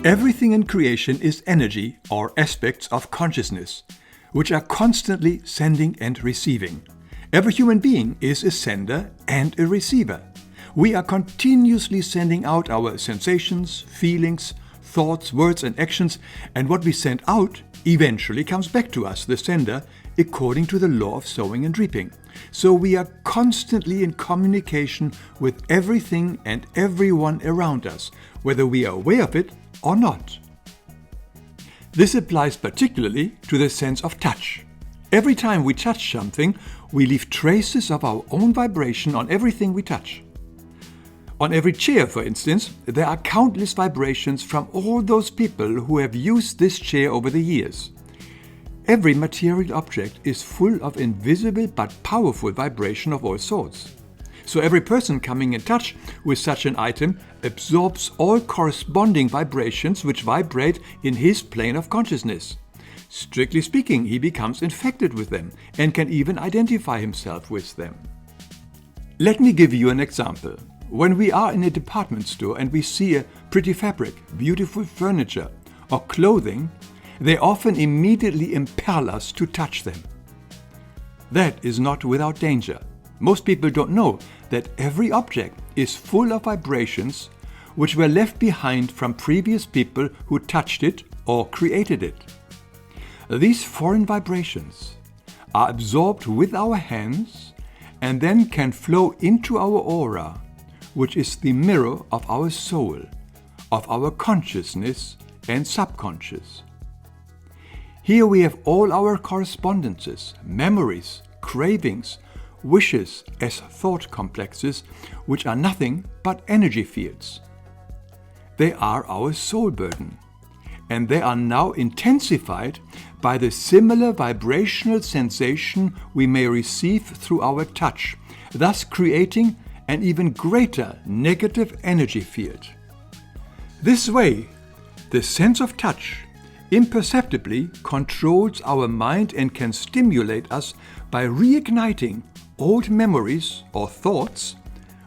Everything in creation is energy or aspects of consciousness, which are constantly sending and receiving. Every human being is a sender and a receiver. We are continuously sending out our sensations, feelings, thoughts, words and actions, and what we send out eventually comes back to us, the sender, according to the law of sowing and reaping. So we are constantly in communication with everything and everyone around us, whether we are aware of it or not. This applies particularly to the sense of touch. Every time we touch something, we leave traces of our own vibration on everything we touch. On every chair, for instance, there are countless vibrations from all those people who have used this chair over the years. Every material object is full of invisible but powerful vibration of all sorts. So every person coming in touch with such an item absorbs all corresponding vibrations which vibrate in his plane of consciousness. Strictly speaking, he becomes infected with them and can even identify himself with them. Let me give you an example. When we are in a department store and we see a pretty fabric, beautiful furniture, or clothing, they often immediately impel us to touch them. That is not without danger. Most people don't know that every object is full of vibrations which were left behind from previous people who touched it or created it. These foreign vibrations are absorbed with our hands and then can flow into our aura, which is the mirror of our soul, of our consciousness and subconscious. Here we have all our correspondences, memories, cravings, wishes as thought complexes, which are nothing but energy fields. They are our soul burden, and they are now intensified by the similar vibrational sensation we may receive through our touch, thus creating an even greater negative energy field. This way, the sense of touch imperceptibly controls our mind and can stimulate us by reigniting old memories or thoughts,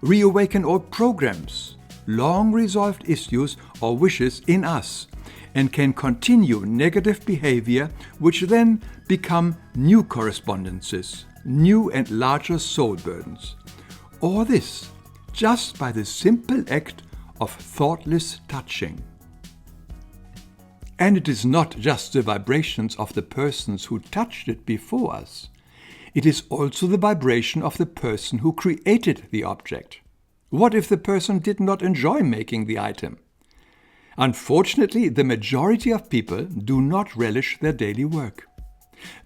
reawaken old programs, long-resolved issues or wishes in us, and can continue negative behavior which then become new correspondences, new and larger soul burdens. All this just by the simple act of thoughtless touching. And it is not just the vibrations of the persons who touched it before us. It is also the vibration of the person who created the object. What if the person did not enjoy making the item? Unfortunately, the majority of people do not relish their daily work.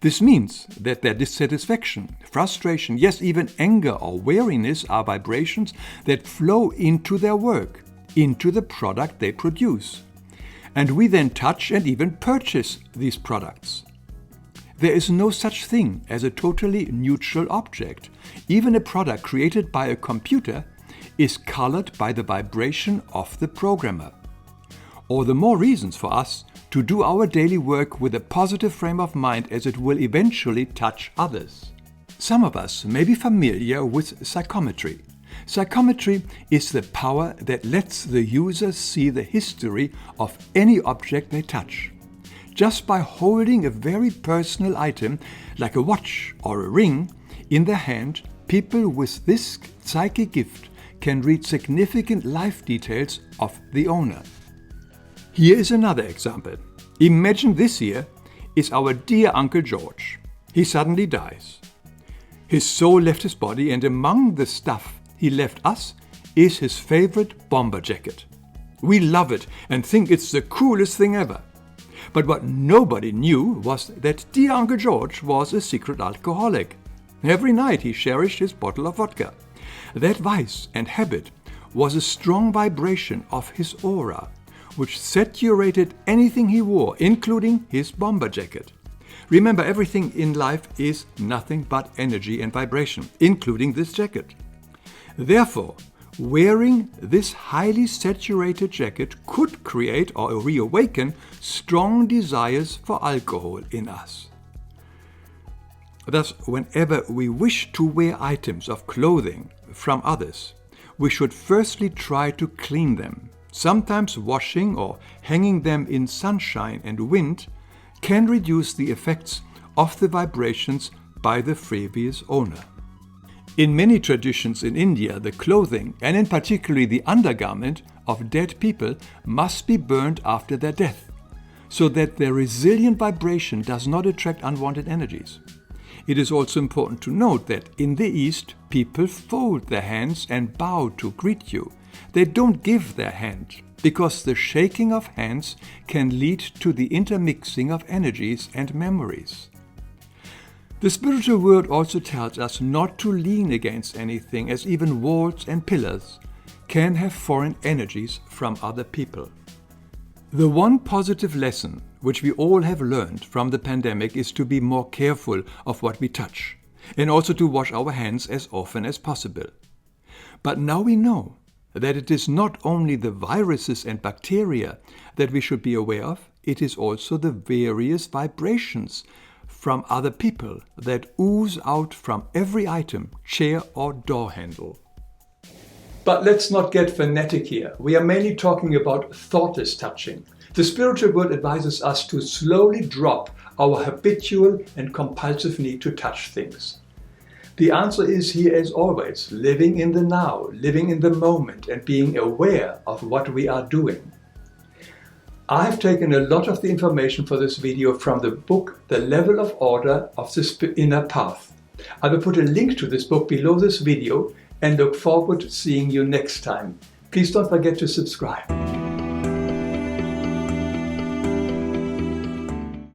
This means that their dissatisfaction, frustration, yes, even anger or weariness are vibrations that flow into their work, into the product they produce. And we then touch and even purchase these products. There is no such thing as a totally neutral object. Even a product created by a computer is colored by the vibration of the programmer. All the more reasons for us to do our daily work with a positive frame of mind, as it will eventually touch others. Some of us may be familiar with psychometry. Psychometry is the power that lets the user see the history of any object they touch. Just by holding a very personal item, like a watch or a ring, in their hand, people with this psychic gift can read significant life details of the owner. Here is another example. Imagine this here is our dear Uncle George. He suddenly dies. His soul left his body, and among the stuff he left us is his favorite bomber jacket. We love it and think it's the coolest thing ever. But what nobody knew was that dear Uncle George was a secret alcoholic. Every night he cherished his bottle of vodka. That vice and habit was a strong vibration of his aura, which saturated anything he wore, including his bomber jacket. Remember, everything in life is nothing but energy and vibration, including this jacket. Therefore, wearing this highly saturated jacket could create or reawaken strong desires for alcohol in us. Thus, whenever we wish to wear items of clothing from others, we should firstly try to clean them, Sometimes washing or hanging them in sunshine and wind can reduce the effects of the vibrations by the previous owner. In many traditions in India, the clothing, and in particular the undergarment, of dead people must be burned after their death, so that their resilient vibration does not attract unwanted energies. It is also important to note that in the East, people fold their hands and bow to greet you. They don't give their hand, because the shaking of hands can lead to the intermixing of energies and memories. The spiritual world also tells us not to lean against anything, as even walls and pillars can have foreign energies from other people. The one positive lesson which we all have learned from the pandemic is to be more careful of what we touch, and also to wash our hands as often as possible. But now we know that it is not only the viruses and bacteria that we should be aware of, it is also the various vibrations from other people that ooze out from every item, chair or door handle. But let's not get fanatic here. We are mainly talking about thoughtless touching. The spiritual world advises us to slowly drop our habitual and compulsive need to touch things. The answer is here as always, living in the now, living in the moment, and being aware of what we are doing. I have taken a lot of the information for this video from the book The Level of Order of the Inner Path. I will put a link to this book below this video and look forward to seeing you next time. Please don't forget to subscribe.